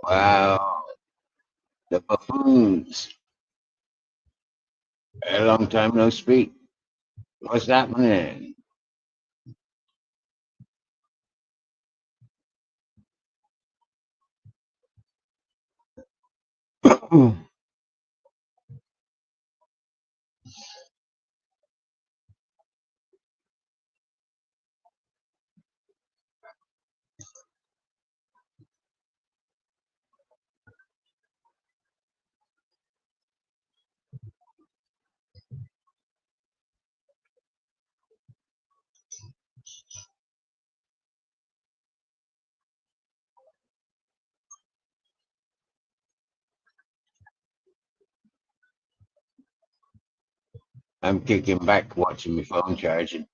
Wow, the buffoons. A long time no speak. What's happening? I'm kicking back watching my phone charging.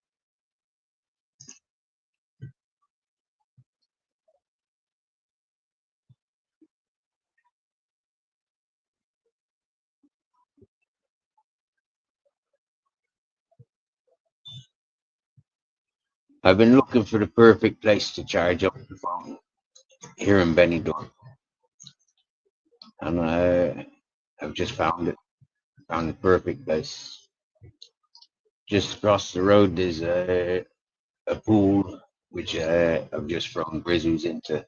I've been looking for the perfect place to charge up the phone here in Benidorm, and I've just found it. Found the perfect place. Just across the road, there's a pool which I've just thrown grizzlies into.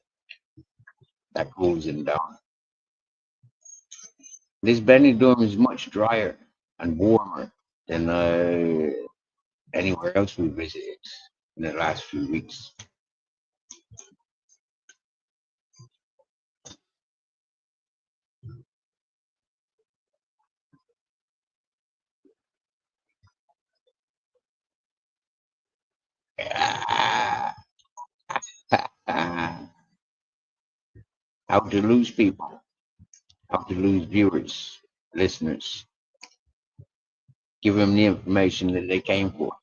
That cools them down. This Benidorm is much drier and warmer than anywhere else we visited in the last few weeks. Ah, how to lose people, how to lose viewers, listeners. Give them the information that they came for.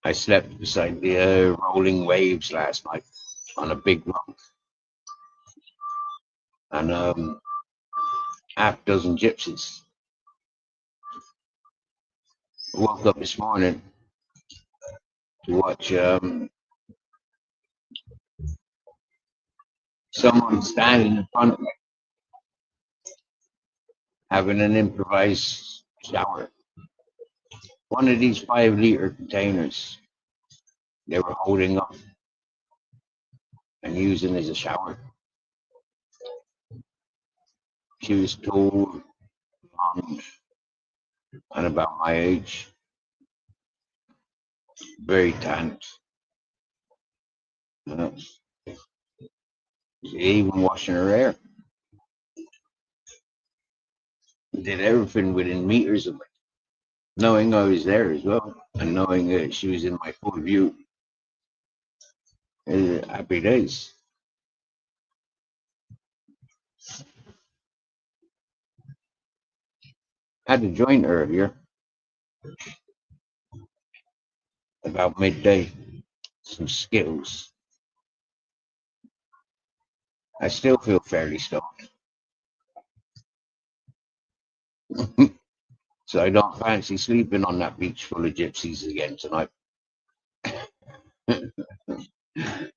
I slept beside the rolling waves last night on a big rock, and half dozen gypsies. Woke up this morning to watch someone standing in front of me having an improvised shower. One of these 5 liter containers they were holding up and using as a shower. She was tall, blonde, and about my age, very tanned. She even washing her hair. Did everything within meters of me, knowing I was there as well, and knowing that she was in my full view. Happy days. Had to join earlier. about midday, some Skittles. I still feel fairly stoned. So I don't fancy sleeping on that beach full of gypsies again tonight.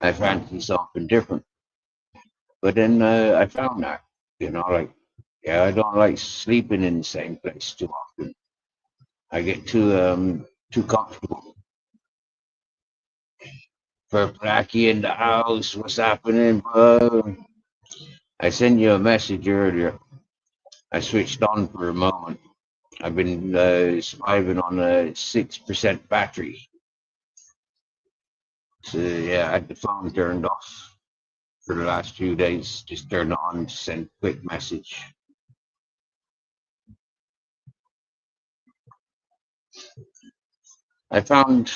I fancy something different. But then I found that, like, yeah, I don't like sleeping in the same place too often. I get too comfortable. For Blackie in the house, what's happening, bro? I sent you a message earlier. I switched on for a moment. I've been surviving on a 6% battery. So yeah, I had the phone turned off for the last few days. Just turn it on to send a quick message. I found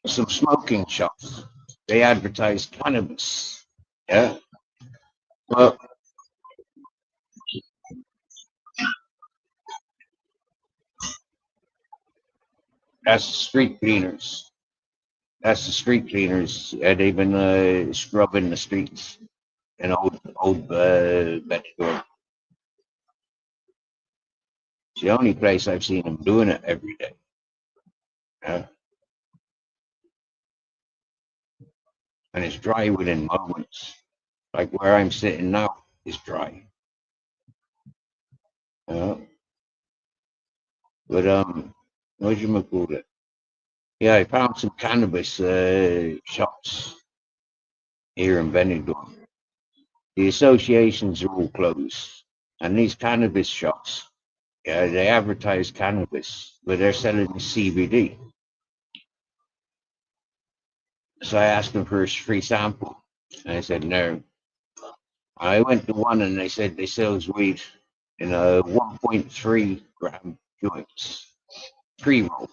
some smoking shops. They advertise cannabis. Yeah. Well, that's the street cleaners. That's the street cleaners. They've been scrubbing the streets in old Benidorm. It's the only place I've seen them doing it every day. Yeah. And it's dry within moments. Like where I'm sitting now is dry. Yeah. But what you call it? Yeah, I found some cannabis shops here in Benidorm. The associations are all closed, and these cannabis shops, yeah, they advertise cannabis, but they're selling CBD. So I asked them for a free sample, and I said no. I went to one, and they said they sell weed in a 1.3 gram joints, pre-rolled,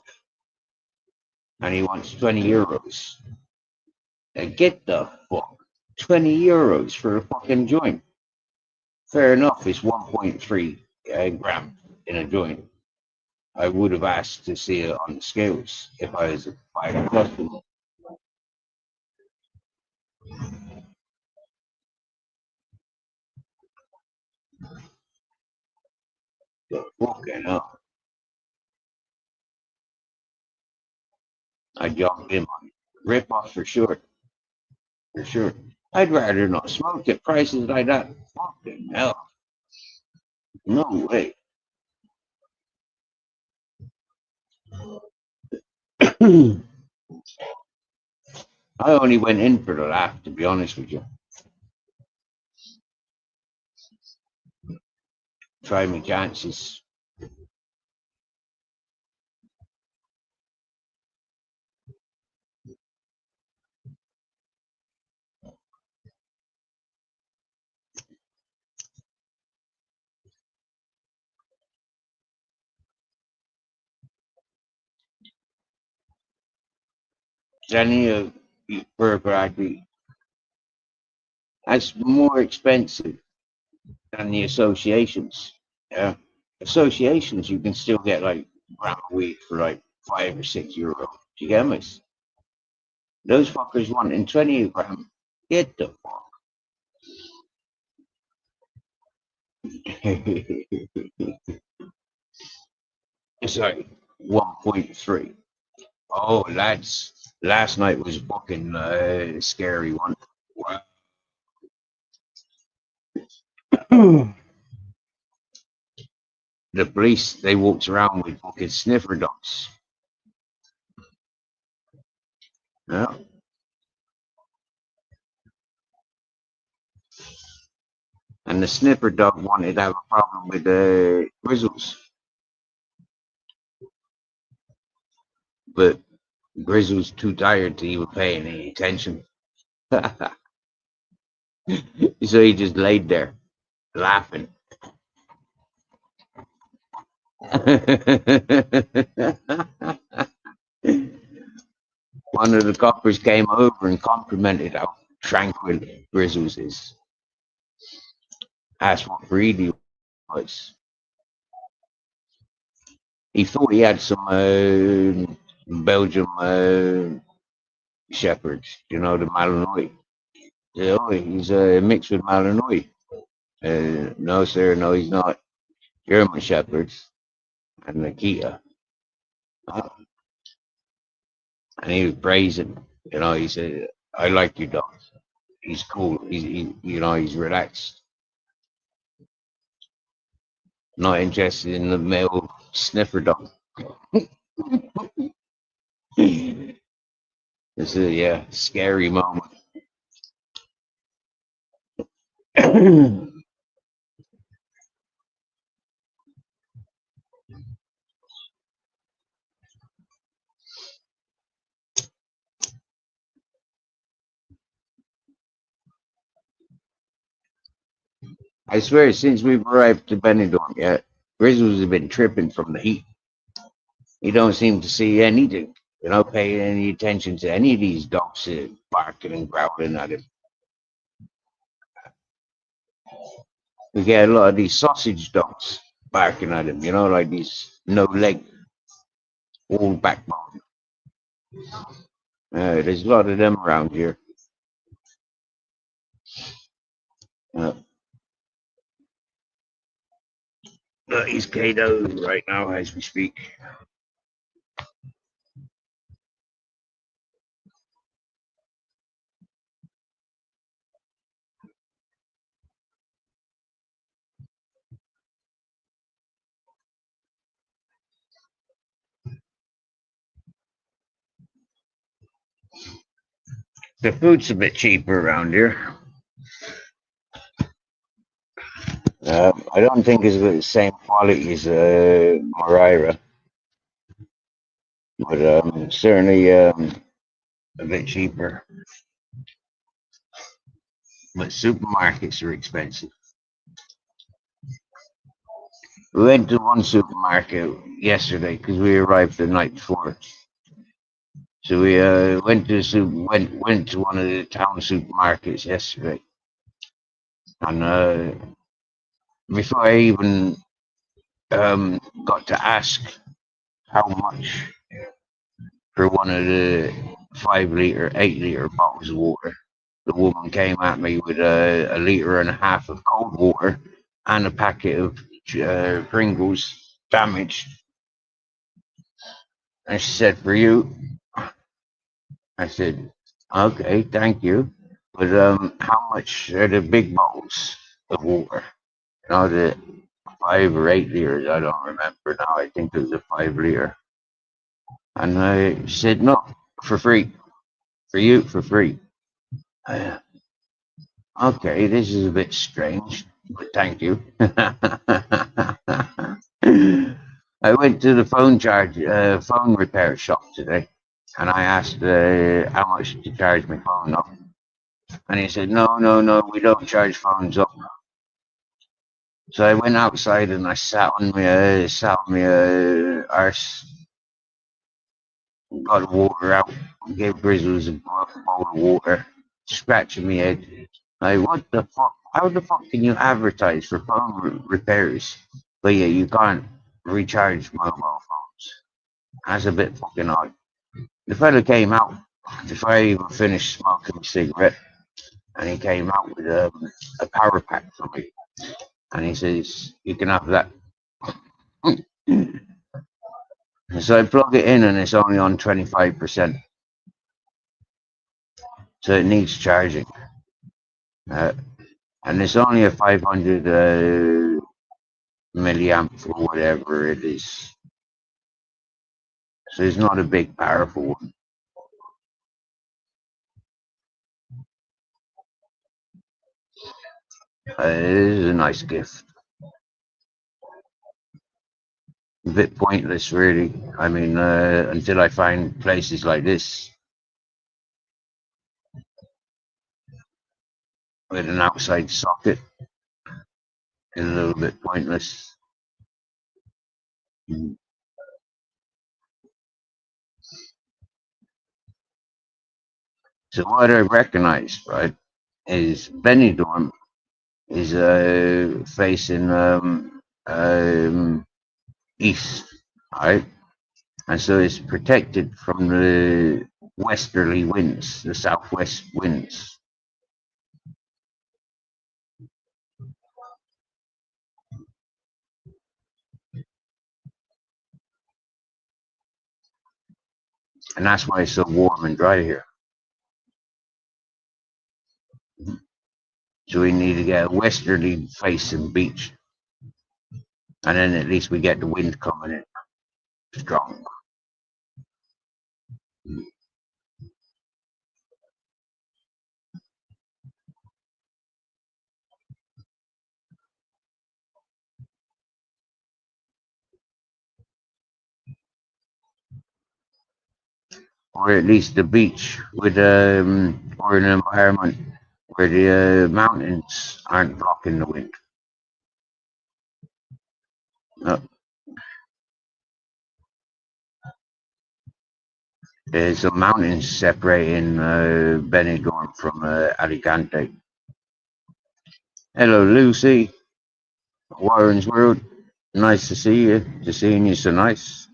and he wants 20 euros. Get the fuck 20 euros for a fucking joint. Fair enough, it's 1.3 gram in a joint. I would have asked to see it on the scales if I was a private customer. But fucking hell, I jumped in on it. Rip off for sure, for sure. I'd rather not smoke at prices like that. Fucking hell, no way. I only went in for the laugh, to be honest with you. Try my chances. Any of Burger, that's more expensive than the associations. Yeah. Associations, you can still get like gram of weed for like €5 or €6. Do you get me? Those fuckers wanting 20 gram. Get the fuck. It's like 1.3. Oh, lads, last night was fucking scary one. Wow. The police, they walked around with fucking sniffer dogs. Yeah. And the sniffer dog wanted to have a problem with the Grizzles. But Grizzle's too tired to even pay any attention. So he just laid there laughing. One of the coppers came over and complimented how tranquil Grizzles is. Asked what breed he was. He thought he had some Belgium shepherds, you know, the Malinois. Yeah, oh, he's mixed with Malinois. No, sir, no, he's not. German shepherds and Nikita. Uh, and he was praising, you know, he said, I like your dog. He's cool. You know, he's relaxed. Not interested in the male sniffer dog. It's a scary moment. I swear, since we've arrived to Benidorm, Grizzlies have been tripping from the heat. You don't seem to see anything. You don't pay any attention to any of these dogs barking and growling at him. We get a lot of these sausage dogs barking at him, you know, like these no leg, all backbone. There's a lot of them around here. Uh, he's KO right now as we speak. The food's a bit cheaper around here. I don't think it's the same quality as Moreira, but certainly a bit cheaper. But supermarkets are expensive. We went to one supermarket yesterday because we arrived the night before. So we went to went to one of the town supermarkets yesterday, and before I even got to ask how much for one of the 5 liter, 8 liter bottles of water, the woman came at me with a liter and a half of cold water and a packet of Pringles damaged. And she said, "For you." I said, "Okay, thank you. But how much are the big bottles of water? You know, the 5 or 8 liters. I don't remember now. I think it was a 5 liter." And I said, "No, for free. For you, for free." Uh, okay, this is a bit strange, but thank you. I went to the phone repair shop today, and I asked how much to charge my phone up, and he said, "No, no, no, we don't charge phones up." So I went outside and I sat on my arse, got the water out, gave Grizzlies a bowl of water, scratching my head. Like, what the fuck? How the fuck can you advertise for phone repairs, but yeah, you can't recharge mobile phones? That's a bit fucking odd. The fella came out before I even finished smoking a cigarette, and he came out with a power pack for me, and he says, "You can have that." So I plug it in, and it's only on 25%, so it needs charging. And it's only a 500 milliamp or whatever it is. So it's not a big, powerful one. It is a nice gift. A bit pointless, really. I mean, until I find places like this with an outside socket, it's a little bit pointless. So what I recognize, right, is Benidorm is facing east, right? and so it's protected from the westerly winds, the southwest winds. And that's why it's so warm and dry here. So we need to get a westerly facing beach. And then at least we get the wind coming in strong. Or at least the beach with or an environment where the mountains aren't blocking the wind. No, there's some mountains separating Benidorm from Alicante. Hello, Lucy. Warren's World. Nice to see you. Just seeing you so nice.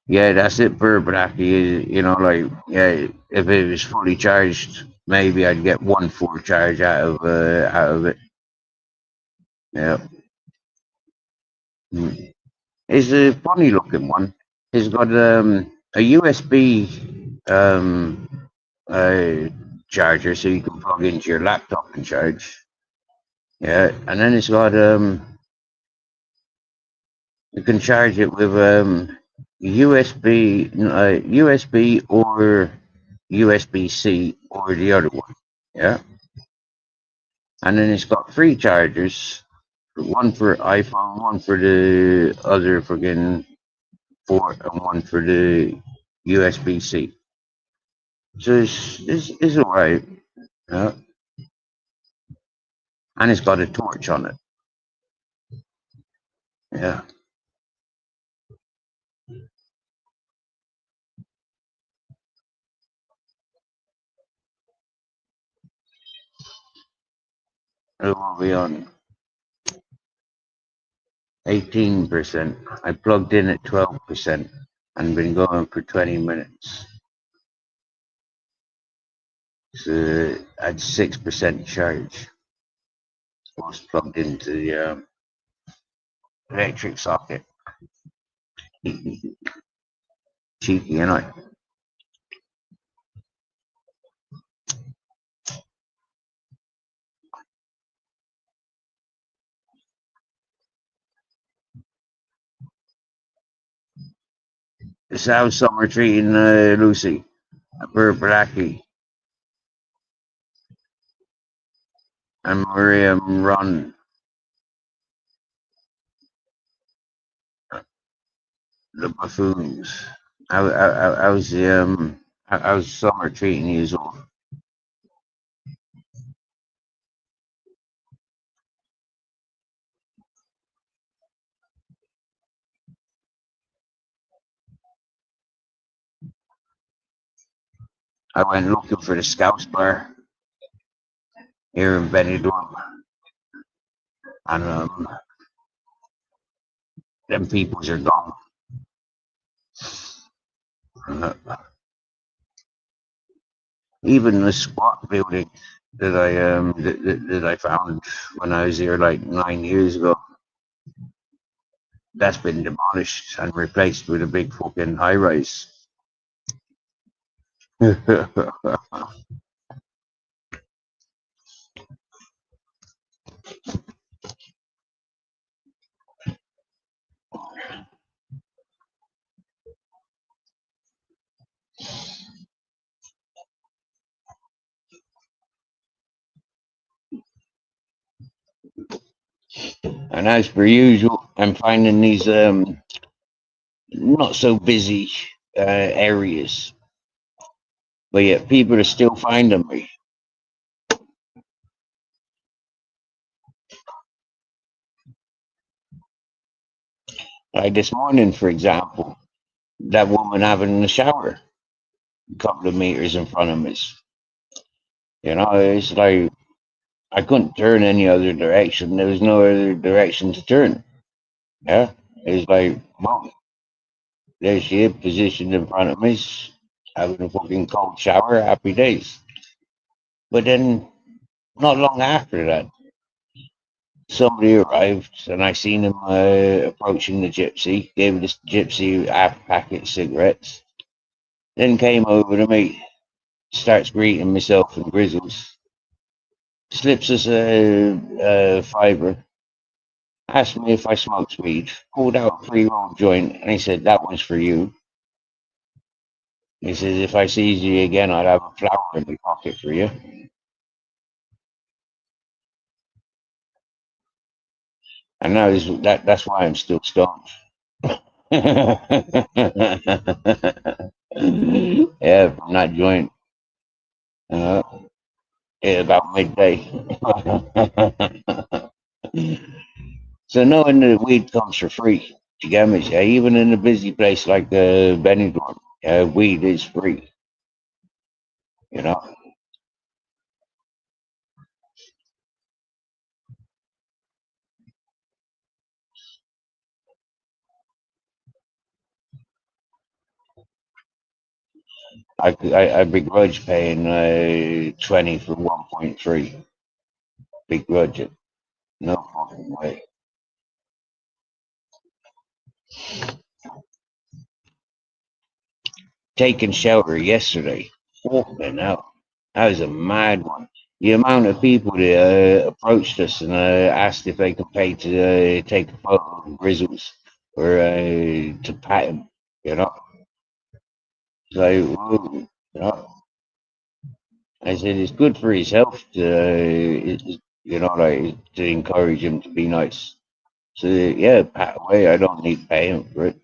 Yeah, that's it, Burbracky. You know, like, yeah, if it was fully charged, maybe I'd get one full charge out of it. Yeah. Mm. It's a funny looking one. It's got a USB uh, charger, so you can plug into your laptop and charge. Yeah, and then it's got you can charge it with USB or USB-C or the other one. Yeah, and then it's got three chargers, one for iPhone, one for the other friggin' port, and one for the USB-C. So it's alright. Yeah, and it's got a torch on it. Yeah. It will be on 18%. I plugged in at 12% and been going for 20 minutes. So at 6% charge. Was plugged into the electric socket. Cheeky, you know. It's how summer treating Lucy. Blackie and Maria run the buffoons. I was I was summer treating you as well. I went looking for the Scouts bar here in Benidorm, and them peoples are gone. Even the squat building that that I found when I was here like 9 years ago, that's been demolished and replaced with a big fucking high rise. And as per usual, I'm finding these not so busy areas, but yet people are still finding me. Like this morning, for example, that woman having a shower a couple of meters in front of me. You know, it's like I couldn't turn any other direction. There was no other direction to turn. Yeah, it's like, well, there she is, positioned in front of me, having a fucking cold shower, happy days. But then, not long after that, somebody arrived, and I seen him approaching the gypsy, gave this gypsy half a packet of cigarettes, then came over to me, starts greeting myself and Grizzles, slips us a fiver, asked me if I smoked weed, pulled out a pre-rolled joint, and he said, "That one's for you." He says, "If I sees you again, I'd have a flower in my pocket for you." And now that's why I'm still stoned. Yeah, from that joint. Uh, yeah, about midday. So knowing that weed comes for free, you get me? Yeah, even in a busy place like Benidorm, weed is free. You know, I begrudge paying 20 for 1.3. Begrudge it. No fucking way. Taking shelter yesterday. Fucking hell. That was a mad one. The amount of people that approached us and asked if they could pay to take a photo of Grizzles or to pat him, you know. So, whoa, you know, I said it's good for his health to, you know, like to encourage him to be nice. So, yeah, pat away. I don't need to pay him for it.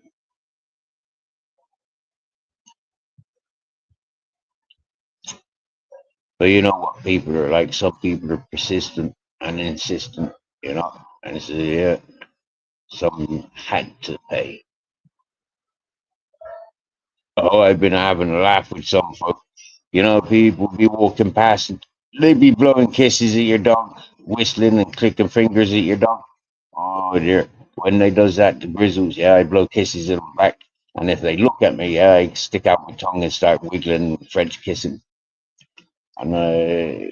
But you know what people are like. Some people are persistent and insistent, you know. And so, yeah, some had to pay. Oh, I've been having a laugh with some folk. You know, people be walking past and they be blowing kisses at your dog, whistling and clicking fingers at your dog. Oh dear. When they does that to Grizzles, yeah, I blow kisses at them back. And if they look at me, yeah, I stick out my tongue and start wiggling, French kissing. And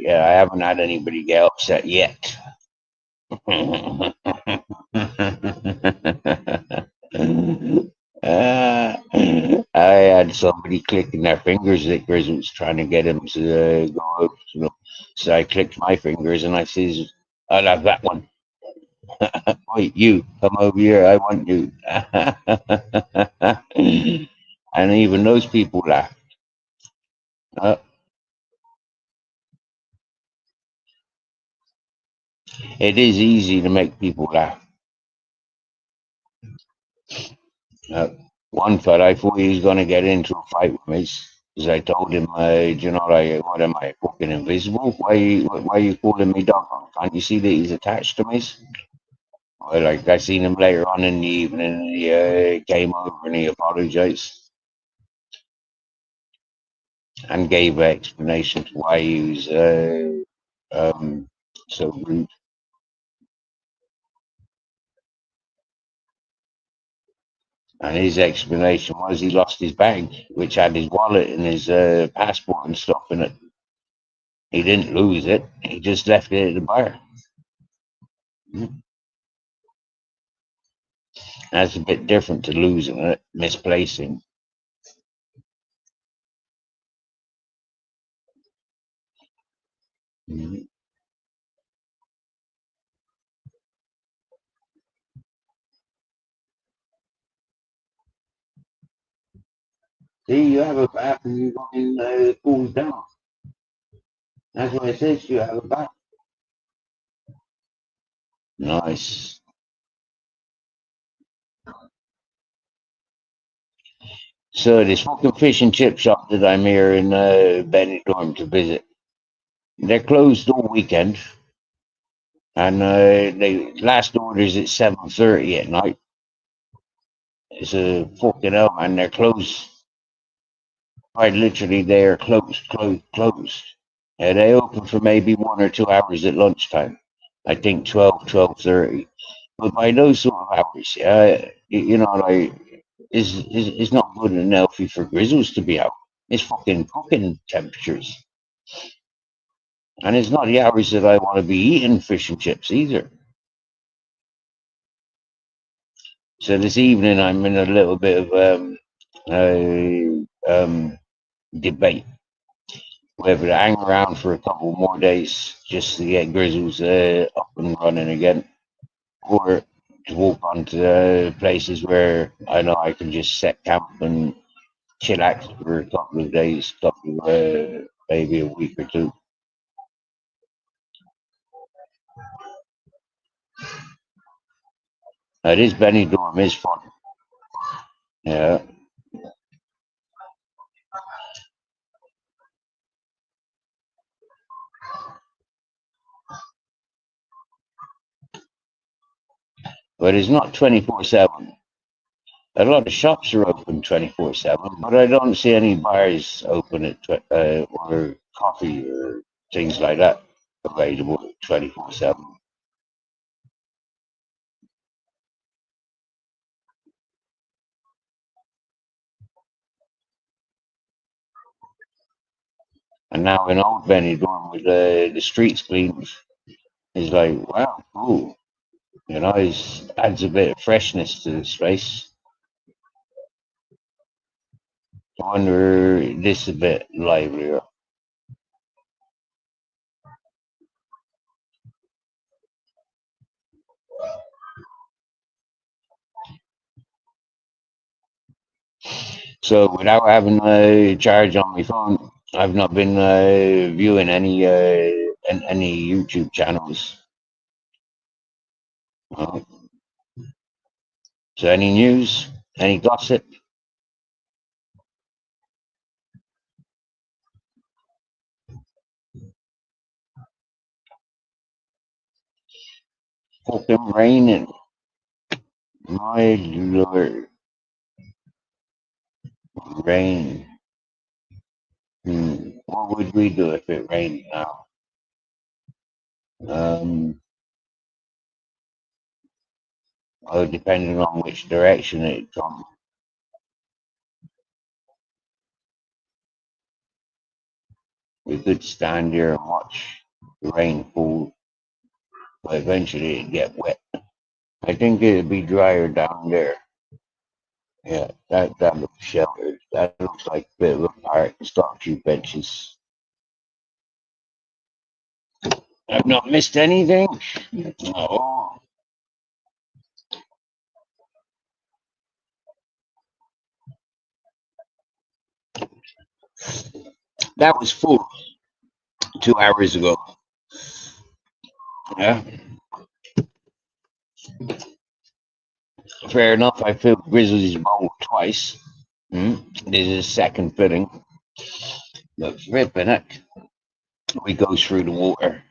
yeah, I haven't had anybody get upset yet. I had somebody clicking their fingers that Grizz was trying to get him to go out, you know. So I clicked my fingers and I says, "I'll have that one." Wait, you come over here. I want you. And even those people laugh. Uh, it is easy to make people laugh. Uh, One fella, I thought he was going to get into a fight with me because I told him, you know, like, what am I, fucking invisible? Why are you calling me dog? Can't you see that he's attached to me? Well, like, I seen him later on in the evening and he came over and he apologized and gave an explanation to why he was so rude. And his explanation was he lost his bag, which had his wallet and his passport and stuff in it. He didn't lose it. He just left it at the bar. That's a bit different to losing it, misplacing. Mhm. See, you have a bath and you go in cools down. That's what it says. You have a bath. Nice. So this fucking fish and chip shop that I'm here in Benidorm to visit, they're closed all weekend, and they last orders at 7:30 at night. It's a fucking hell, man. They're closed. Quite literally, they are closed, closed, closed. They open for maybe 1 or 2 hours at lunchtime. I think 12, 12:30. But by those sort of hours, yeah, you know, like is not good and healthy for grizzles to be out. It's fucking cooking temperatures. And it's not the hours that I want to be eating fish and chips either. So this evening I'm in a little bit of debate whether to hang around for a couple more days just to get grizzles up and running again, or to walk onto places where I know I can just set camp and chillax for a couple of days, maybe a week or two. This Benidorm is fun. Yeah, but it's not 24/7. A lot of shops are open 24/7, but I don't see any bars open or coffee or things like that available 24/7. And now in old Benidorm with the streets cleaned, it's like, wow, cool. It adds a bit of freshness to this place. I wonder this a bit livelier. So without having a charge on my phone, I've not been viewing any YouTube channels. Uh, so any news, any gossip, fucking raining. My lord, rain. What would we do if it rained now? Um, Depending on which direction it comes, we could stand here and watch the rain fall, but eventually it'd get wet. I think it'd be drier down there. Yeah, that looks sheltered. That looks like a bit of a park. It's got a few benches. I've not missed anything. Oh, that was full 2 hours ago. Yeah, fair enough. I filled Grizzly's bowl twice. This is a second filling. But flipping it, we go through the water.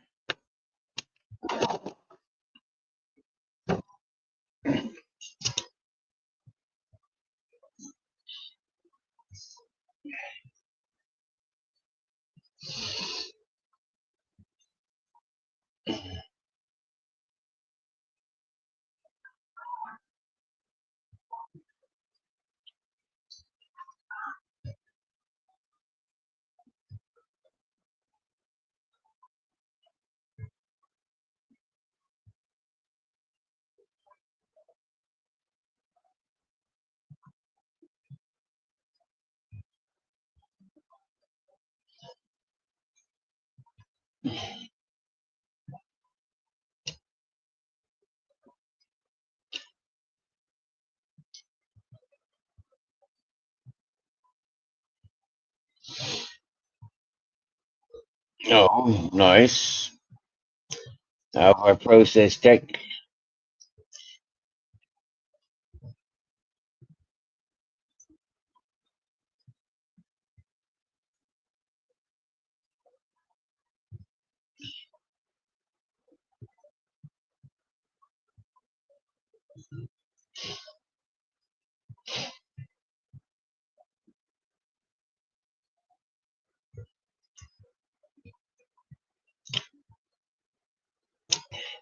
Oh, nice. How our process tech.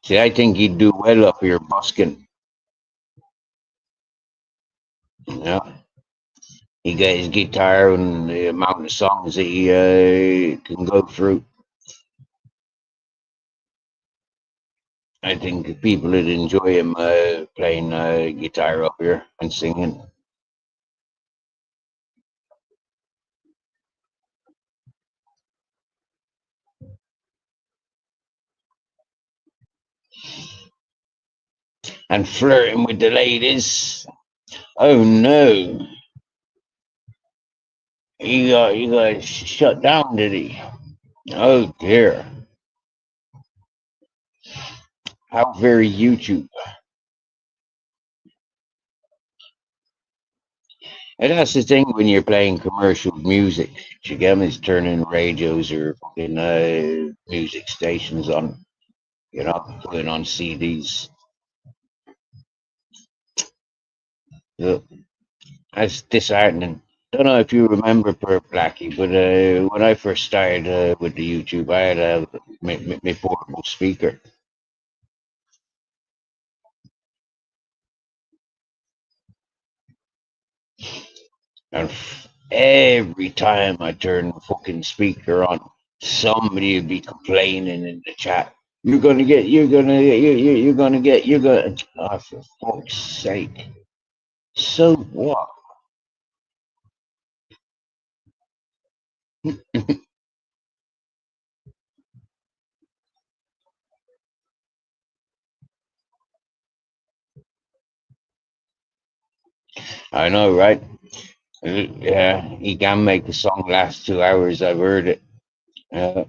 See, I think you'd do well up here busking. Yeah, he got his guitar and the amount of songs that he can go through. I think people would enjoy him playing guitar up here and singing. And flirting with the ladies. Oh no, he got shut down, did he? Oh dear. How very YouTube. And that's the thing when you're playing commercial music. You get 'em is turning radios or fucking music stations on. You're not putting on CDs. So that's disheartening. Don't know if you remember Per Blackie, but when I first started with the YouTube, I had my portable speaker. And every time I turn the fucking speaker on, somebody would be complaining in the chat. You're gonna get, you're gonna, oh, for fuck's sake. So what? I know, right? Yeah, he can make a song last 2 hours. I've heard it. Uh,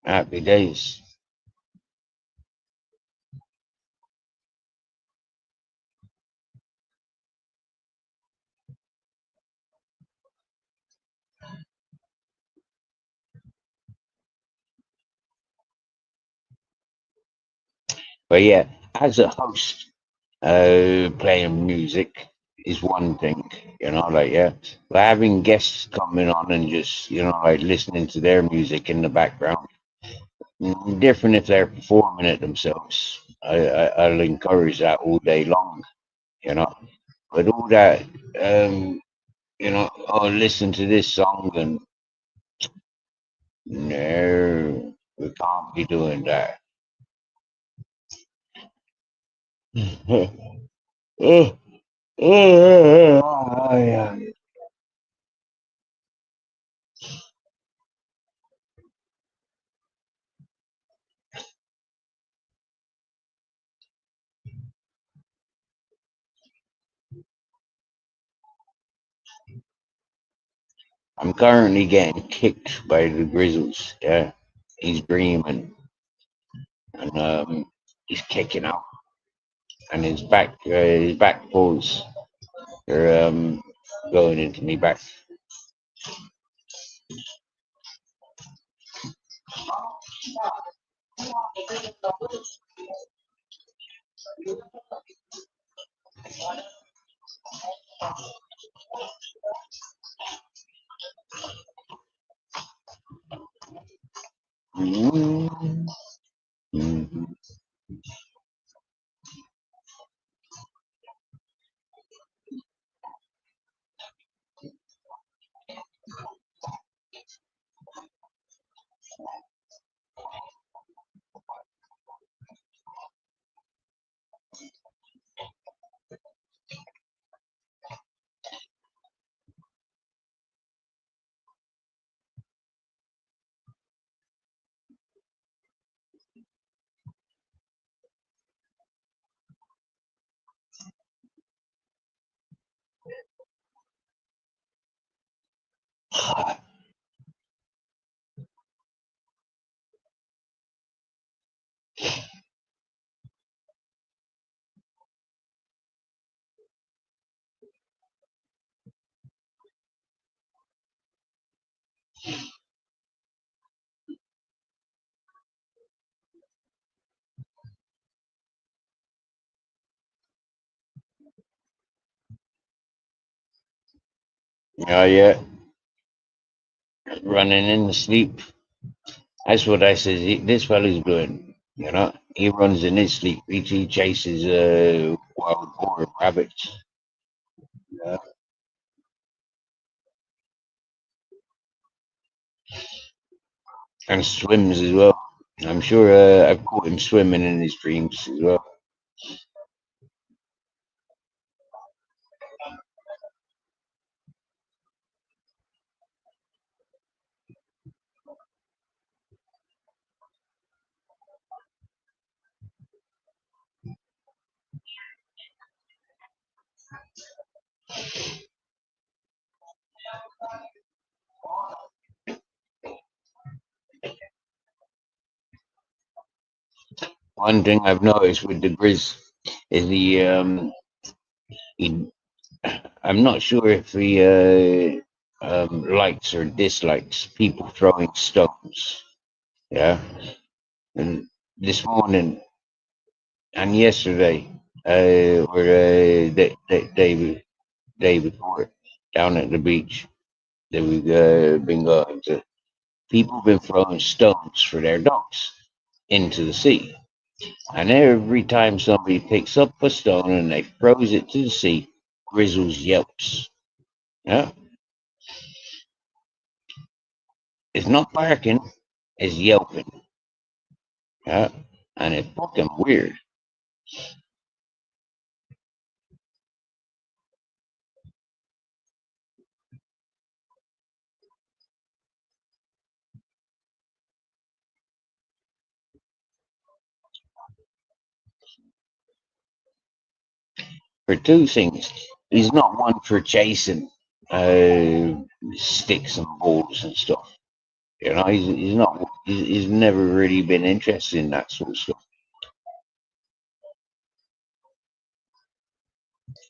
Happy days. But yeah, as a host, playing music is one thing, like, yeah. But having guests coming on and just, like listening to their music in the background, different if they're performing it themselves. I'll encourage that all day long, you know. But all that, oh, listen to this song and no, we can't be doing that. Oh, yeah. I'm currently getting kicked by the Grizzlies. Yeah, he's dreaming and he's kicking out, and his back paws are going into me back. Mm-hmm. Oh yeah, running in the sleep. That's what I says. This fella's doing. He runs in his sleep. He chases wild boar and rabbits. Yeah. And swims as well. I'm sure I've caught him swimming in his dreams as well. One thing I've noticed with the Grizz is he I'm not sure if he likes or dislikes people throwing stones. Yeah, and this morning and yesterday, where David Ford down at the beach that we've been going to, people have been throwing stones for their dogs into the sea. And every time somebody picks up a stone and they throws it to the sea, Grizzles yelps. Yeah, it's not barking, it's yelping. Yeah, and it's fucking weird. For two things, he's not one for chasing uh, sticks and balls and stuff. You know, he's not. He's never really been interested in that sort of stuff,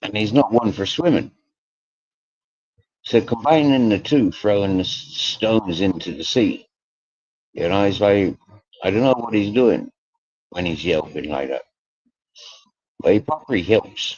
and he's not one for swimming. So combining the two, throwing the stones into the sea, you know, it's like I don't know what he's doing when he's yelping like that, but he probably helps.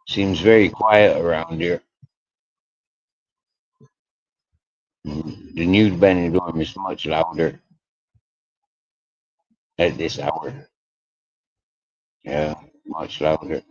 Seems very quiet around here. The news Benidorm is much louder at this hour. Yeah, much louder.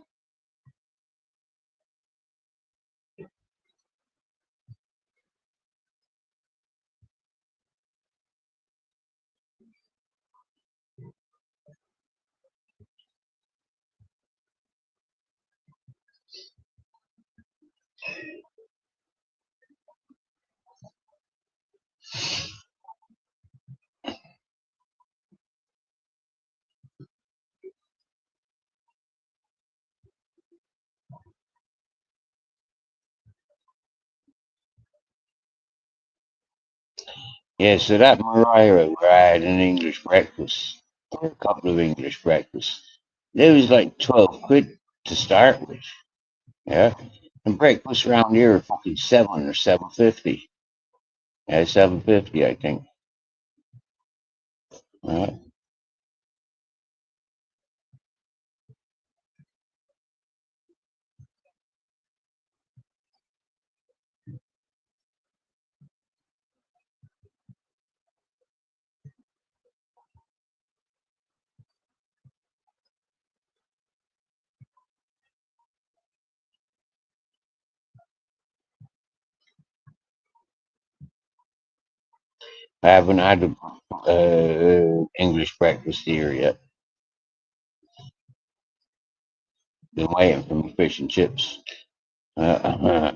Yeah, so that Mariah where I had an English breakfast, or a couple of English breakfasts, it was like 12 quid to start with. Yeah. And breakfast around here are fucking 7 or 7.50. Yeah, 7.50, I think. Uh, I haven't had a English breakfast here yet. Been waiting for my fish and chips. Uh,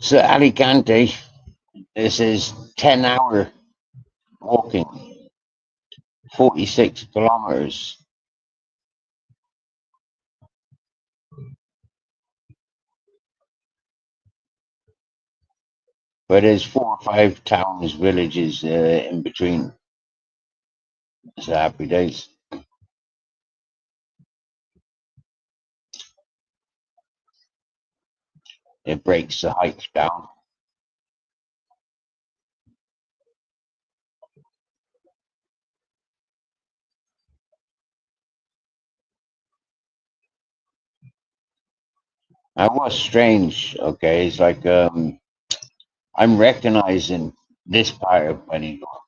So Alicante, this is 10-hour walking, 46 kilometers. But there's 4 or 5 towns, villages in between. So happy days. It breaks the hike down. I was strange. Okay, it's like I'm recognizing this part of Benidorm,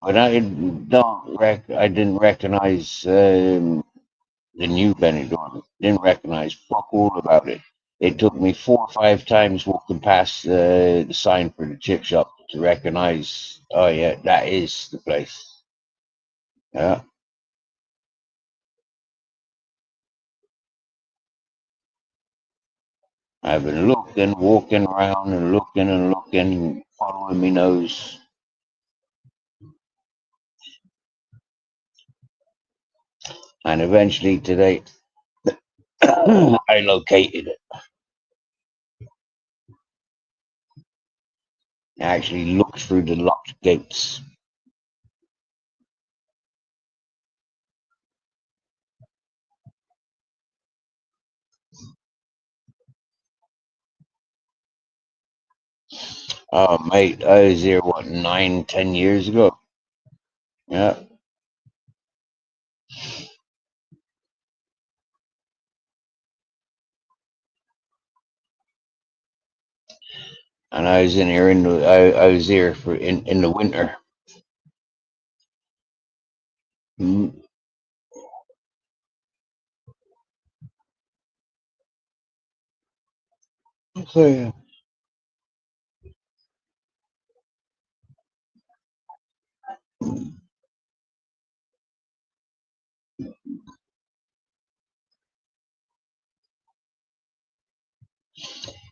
but I didn't recognize the new Benidorm. Didn't recognize fuck all about it. It took me 4 or 5 times walking past the sign for the chip shop to recognize. Oh yeah, that is the place. Yeah, I've been looking, walking around and looking, following me nose, and eventually today I located it. I actually looked through the locked gates. Oh, mate, I was here, what, 9, 10 years ago? Yeah. And I was in here I was here for in the winter. Mm. So, yeah.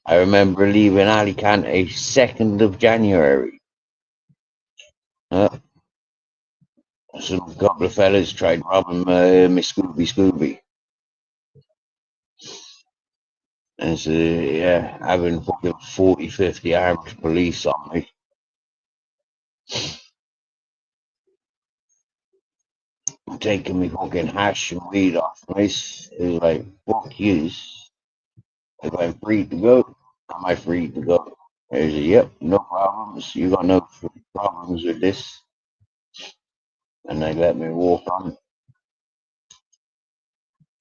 I remember leaving Alicante 2nd of January. Uh, some couple of fellas tried robbing my Scooby. And so, yeah, having fucking 40, 50 armed police on me. Taking me fucking hash and weed off me. It was like, fuck yous. If I'm free to go, am I free to go? I said, yep, no problems. You got no problems with this. And they let me walk on.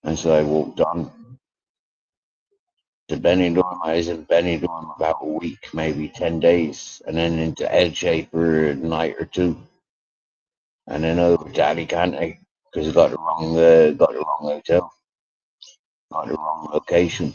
And so I walked on to Benidorm. I was in Benidorm about a week, maybe 10 days. And then into Elche for a night or two. And then over to Alicante because I got the wrong hotel, got the wrong location.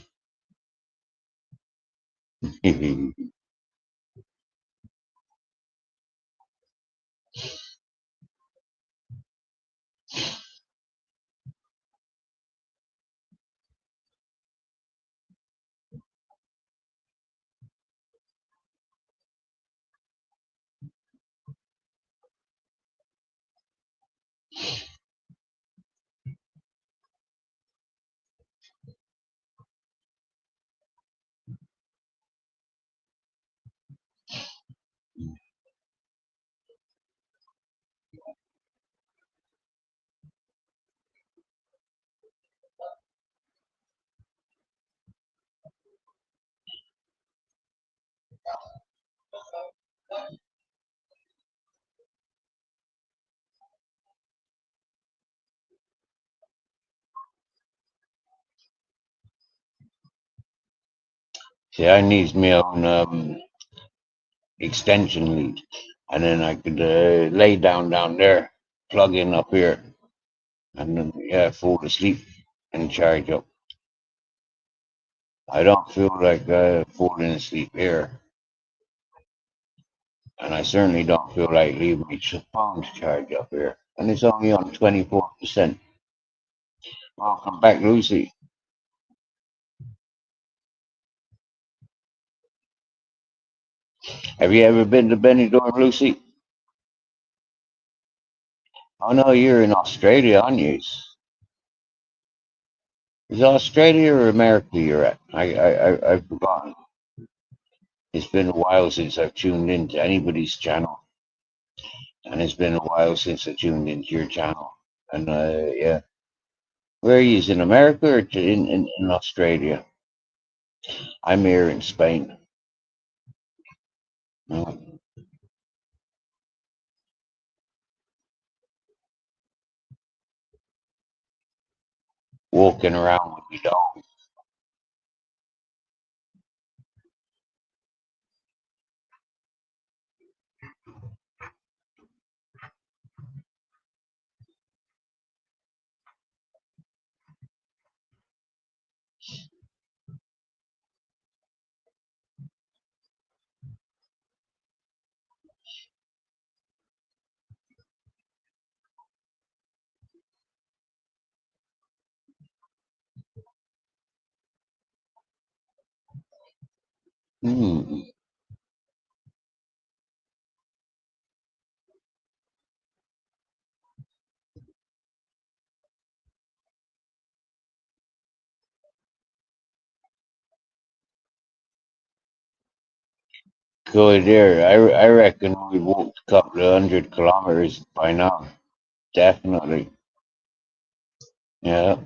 See, I need my own extension lead, and then I could lay down there, plug in up here, and then yeah, fall asleep and charge up. I don't feel like falling asleep here, and I certainly don't feel like leaving my phone to charge up here, and it's only on 24%. Welcome back, Lucy. Have you ever been to Benidorm, Lucy? Oh no, you're in Australia, aren't you? Is it Australia or America you're at? I've forgotten. It's been a while since I've tuned into anybody's channel, and it's been a while since I tuned into your channel. And yeah, where are you? In America or in Australia? I'm here in Spain. Mm. Walking around with my dog. Mm. Good there. I reckon we walked a couple of 100 kilometers by now. Definitely. Yeah,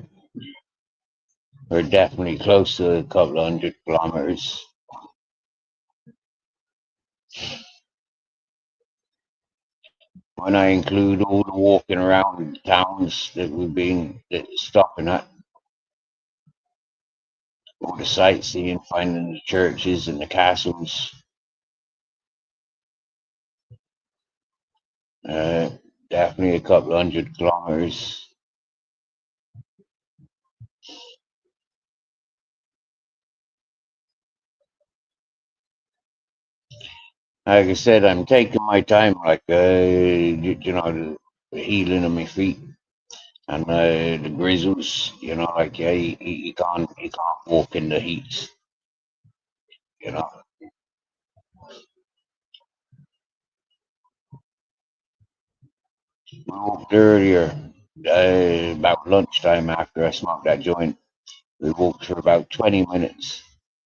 we're definitely close to a couple of 100 kilometers. When I include all the walking around the towns that we've been stopping at, all the sightseeing, finding the churches and the castles, uh, definitely a couple of 100 kilometers. Like I said, I'm taking my time, like the healing of my feet and the grizzles. Like yeah, you can't walk in the heat. You know, we walked earlier about lunchtime after I smoked that joint. We walked for about 20 minutes,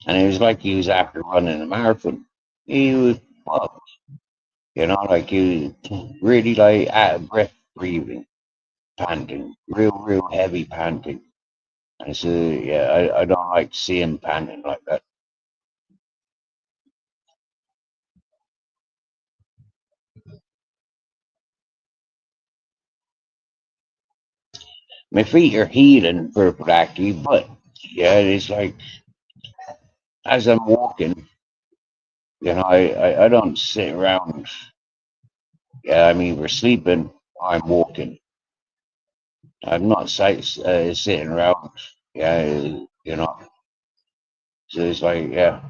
and it was like he was after running a marathon. He was fucked, like he was really like out of breath breathing, panting, real heavy panting. And so, yeah, I don't like to see him panting like that. My feet are healing purple actually, but yeah, it's like as I'm walking, I don't sit around. Yeah, I'm either sleeping or I'm walking. I'm not sitting around. Yeah, so it's like, yeah,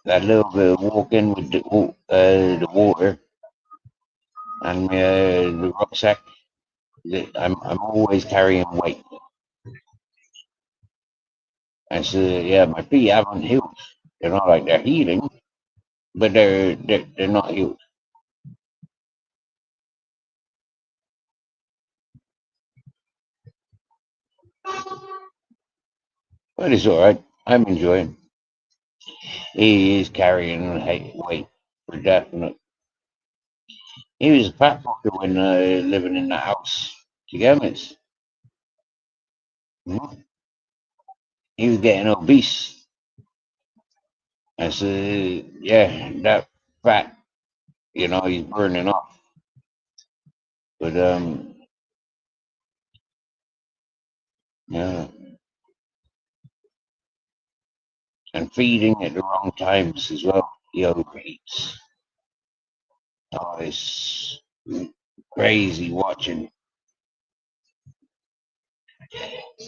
that little bit of walking with the water and the rucksack. I'm always carrying weight, and so yeah, my feet haven't healed. Like they're healing, but they're not healed. But it's all right. I'm enjoying. He is carrying weight for definite. He was a fat fucker when living in the house together. Mhm. He was getting obese. And so, yeah, that fat, he's burning off. But, yeah, and feeding at the wrong times as well. He overeats. Oh, it's crazy watching.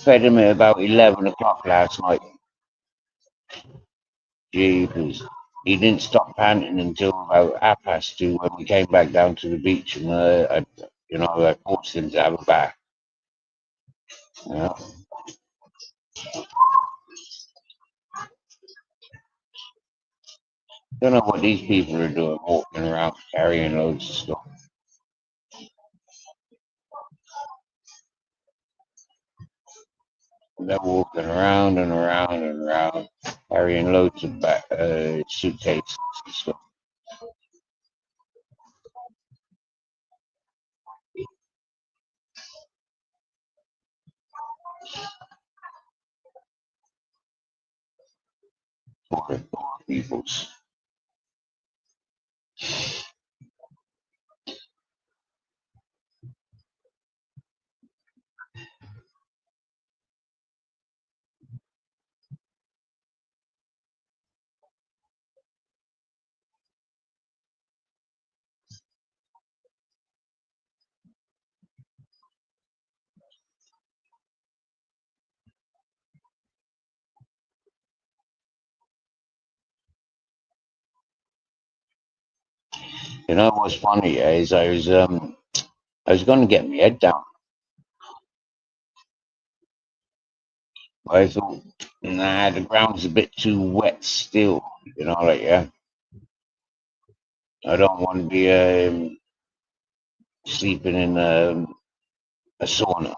Fed him at about 11 o'clock last night. Jeepers. He didn't stop panting until about 2:30 when we came back down to the beach, and I forced him to have a bath. Yeah. Don't know what these people are doing, walking around carrying loads of stuff. They're walking around and around and around, carrying loads of suitcases and stuff. Poor peoples. You know what's funny is I was going to get my head down. I thought, nah, the ground's a bit too wet still. You know, like yeah, I don't want to be sleeping in a sauna.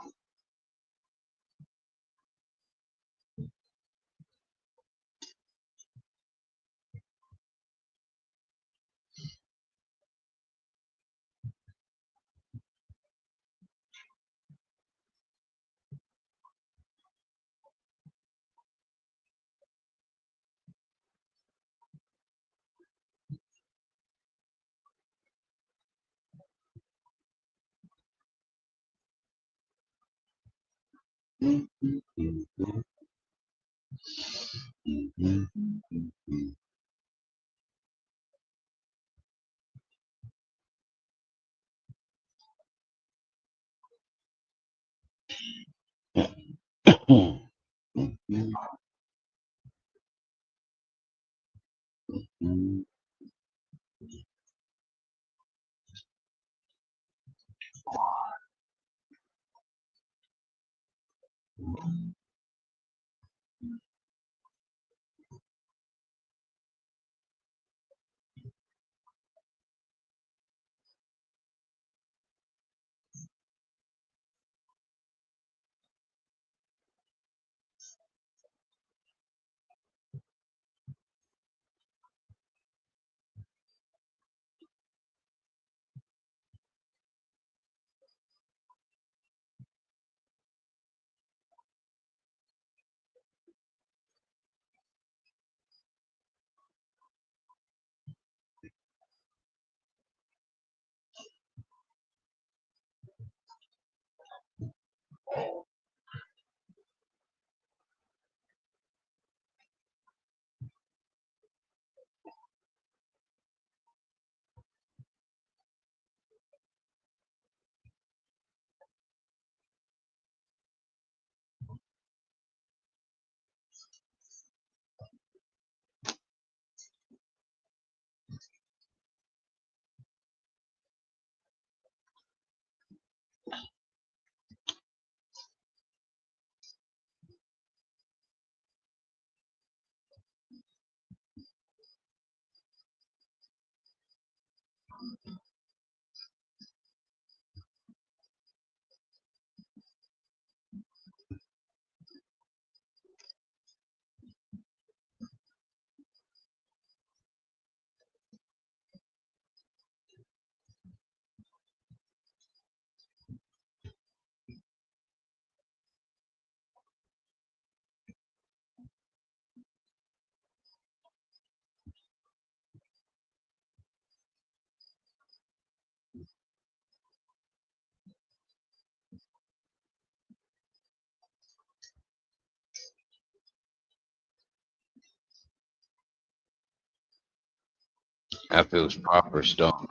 I feels proper stoned.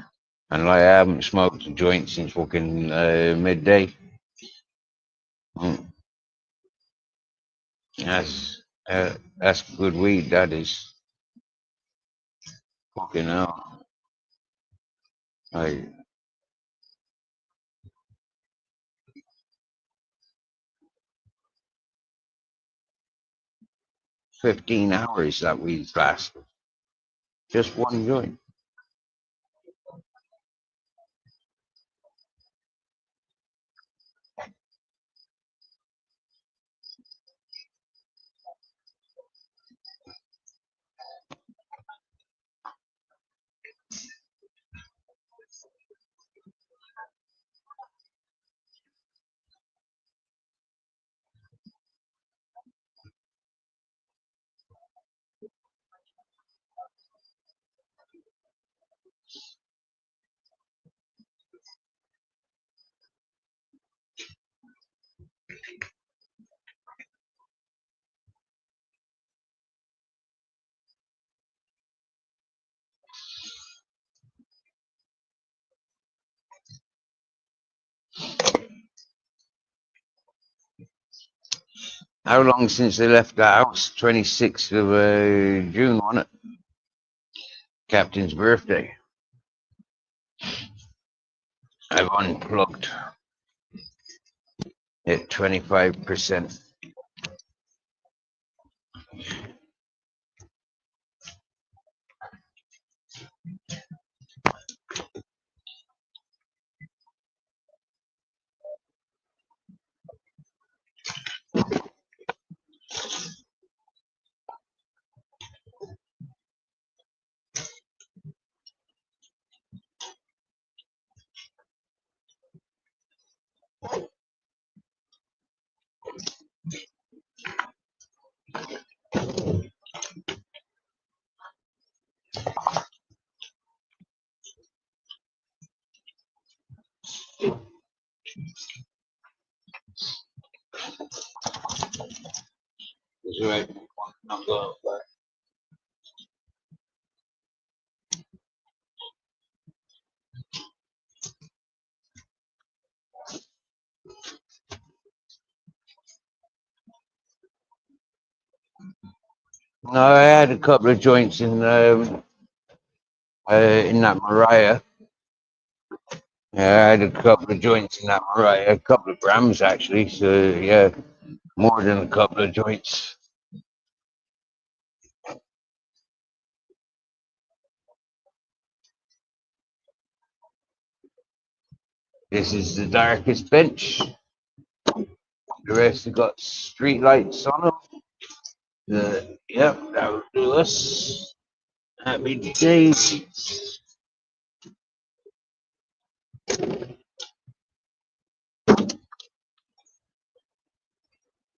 And like I haven't smoked a joint since fucking midday. Mm, that's good weed. That is fucking hell. Like 15 hours that weed lasted. Just one joint. How long since they left the house? 26th of June, wasn't it? Captain's birthday. I've unplugged at 25%. It's right. I'm going back. No, I had a couple of joints in that Mariah. Yeah, I had a couple of joints in that Mariah, a couple of grams actually. So yeah, more than a couple of joints. This is the darkest bench. The rest have got street lights on them. Yep, that will do us. Happy days.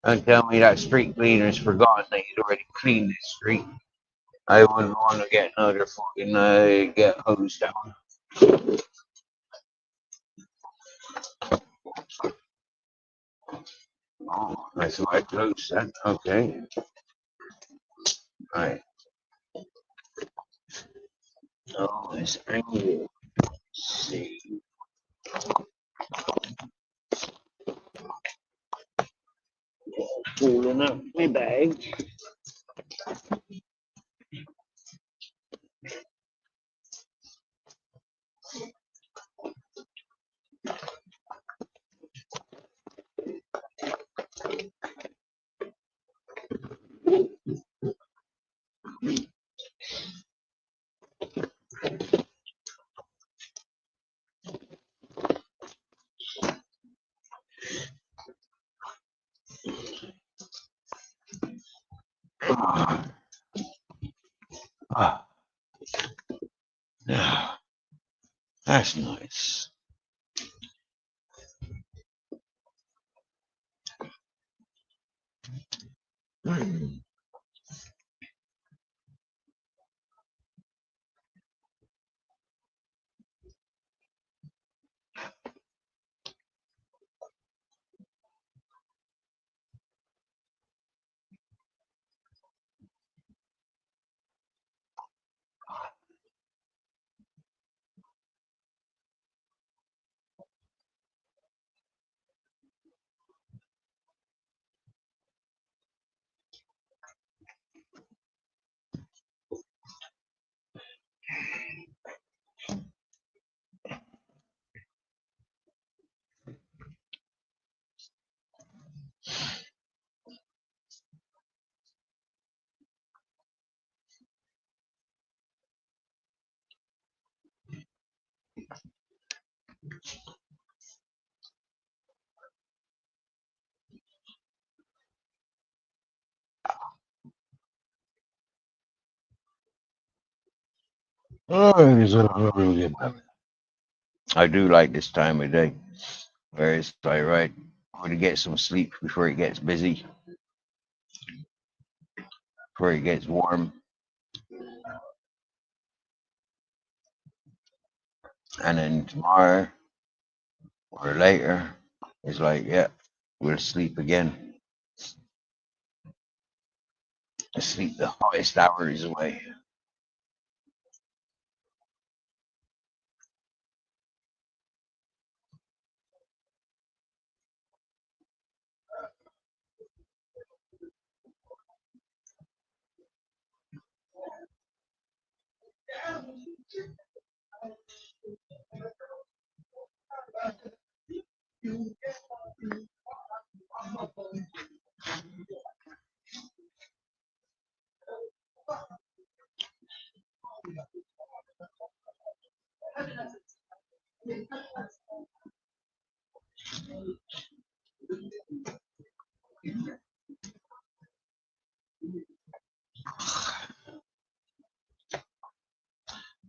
Don't tell me that street cleaner's forgotten that he'd already cleaned this street. I wouldn't want to get another fucking get hosed down. Oh, that's why close then. Okay. Right. Oh, it's angry. Let's see. Pulling up my bag. Ah, ah, ah, that's nice. Mm. Oh, it is a really good weather. I do like this time of day, where it's like, right, I'm going to get some sleep before it gets busy, before it gets warm. And then tomorrow or later, it's like, yeah, we'll sleep again. Sleep the hottest hours away.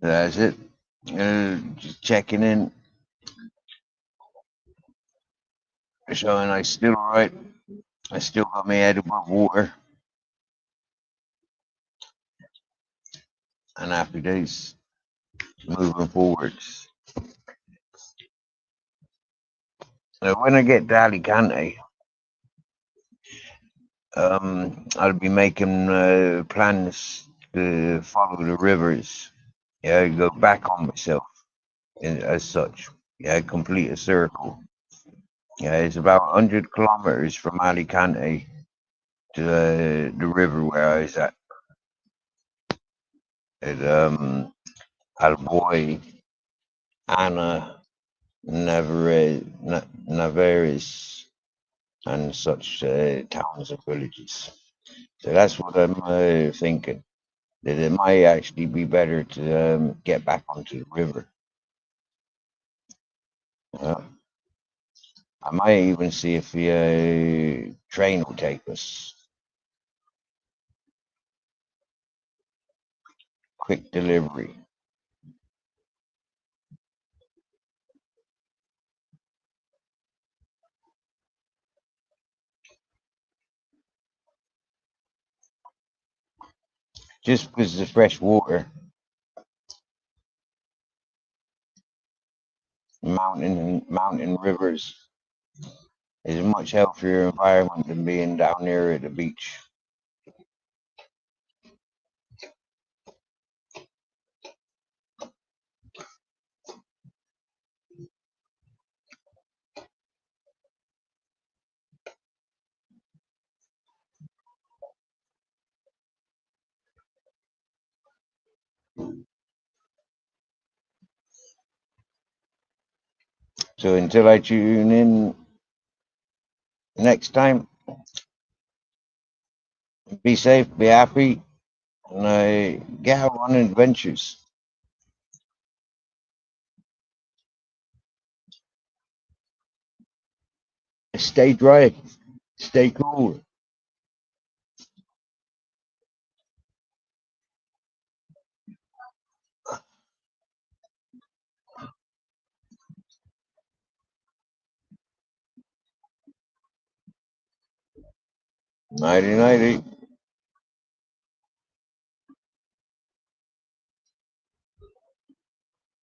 That's it. Just checking in, showing I still alright. I still got my head above water. And happy days moving forwards. Now, when I get to Alicante, I'll be making plans to follow the rivers. Yeah, go back on myself as such. Yeah, complete a circle. Yeah, it's about 100 kilometers from Alicante to the river where I was at Alboy, Anna, Navarres, and such towns and villages. So that's what I'm thinking. That it might actually be better to get back onto the river. Uh, I might even see if the train will take us. Quick delivery. Just because the fresh water, mountain rivers is a much healthier environment than being down there at the beach. So until I tune in next time, be safe, be happy, and get out on adventures. Stay dry, stay cool. Nighty nighty.